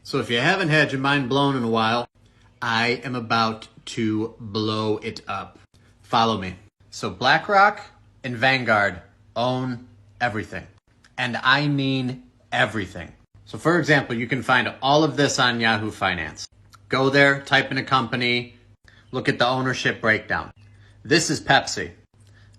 So if you haven't had your mind blown in a while, I am about to blow it up. Follow me. So BlackRock and Vanguard own everything. And I mean everything. So for example, you can find all of this on Yahoo Finance. Go there, type in a company, look at the ownership breakdown. This is Pepsi.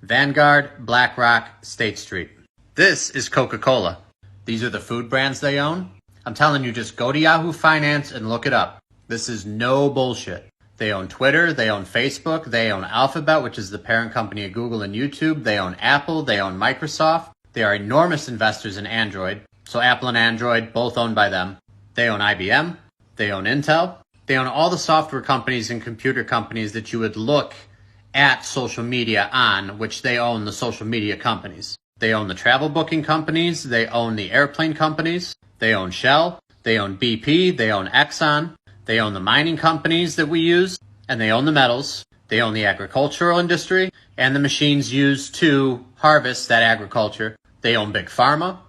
Vanguard, BlackRock, State Street. This is Coca-Cola. These are the food brands they own. I'm telling you, just go to Yahoo Finance and look it up. This is no bullshit. They own Twitter, they own Facebook, they own Alphabet, which is the parent company of Google and YouTube. They own Apple, they own Microsoft. They are enormous investors in Android. So Apple and Android, both owned by them. They own IBM, they own Intel. They own all the software companies and computer companies that you would look at social media on, which they own the social media companies. They own the travel booking companies, they own the airplane companies, they own Shell, they own BP, they own Exxon, they own the mining companies that we use, and they own the metals, they own the agricultural industry, and the machines used to harvest that agriculture. They own Big Pharma,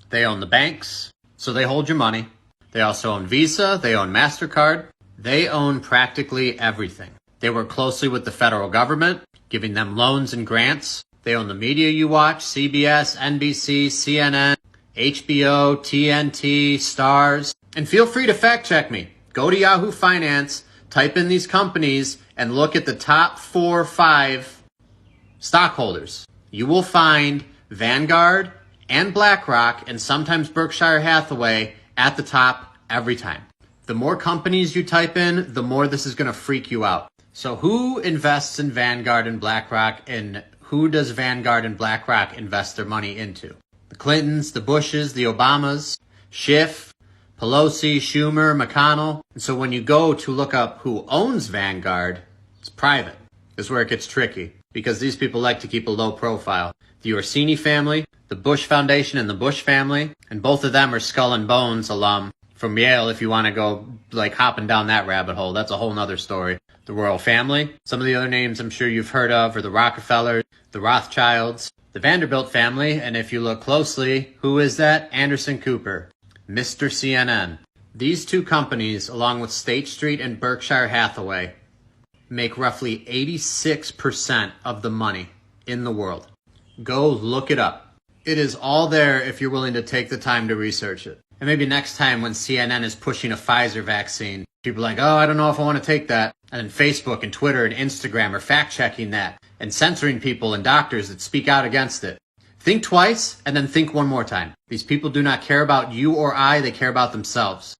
they own the banks, so they hold your money. They also own Visa, they own MasterCard, they own practically everything. They work closely with the federal government, giving them loans and grants. They own the media you watch, CBS, NBC, CNN, HBO, TNT, Stars. And feel free to fact check me. Go to Yahoo Finance, type in these companies, and look at the top 4 or 5 stockholders. You will find Vanguard and BlackRock and sometimes Berkshire Hathaway at the top every time. The more companies you type in, the more this is going to freak you out. So who invests in Vanguard and BlackRock, and who does Vanguard and BlackRock invest their money into? The Clintons, the Bushes, the Obamas, Schiff, Pelosi, Schumer, McConnell. And so when you go to look up who owns Vanguard, it's private. This is where it gets tricky because these people like to keep a low profile. The Orsini family, the Bush Foundation, and the Bush family, and both of them are Skull and Bones alum from Yale if you want to go like hopping down that rabbit hole. That's a whole nother story. The royal family. Some of the other names I'm sure you've heard of are the Rockefellers, the Rothschilds, the Vanderbilt family, and if you look closely, who is that? Anderson Cooper, Mr. CNN. These two companies, along with State Street and Berkshire Hathaway, make roughly 86% of the money in the world. Go look it up. It is all there if you're willing to take the time to research it. And maybe next time when CNN is pushing a Pfizer vaccine, people are like, oh, I don't know if I want to take that. And then Facebook and Twitter and Instagram are fact-checking that and censoring people and doctors that speak out against it. Think twice and then think one more time. These people do not care about you or I, they care about themselves.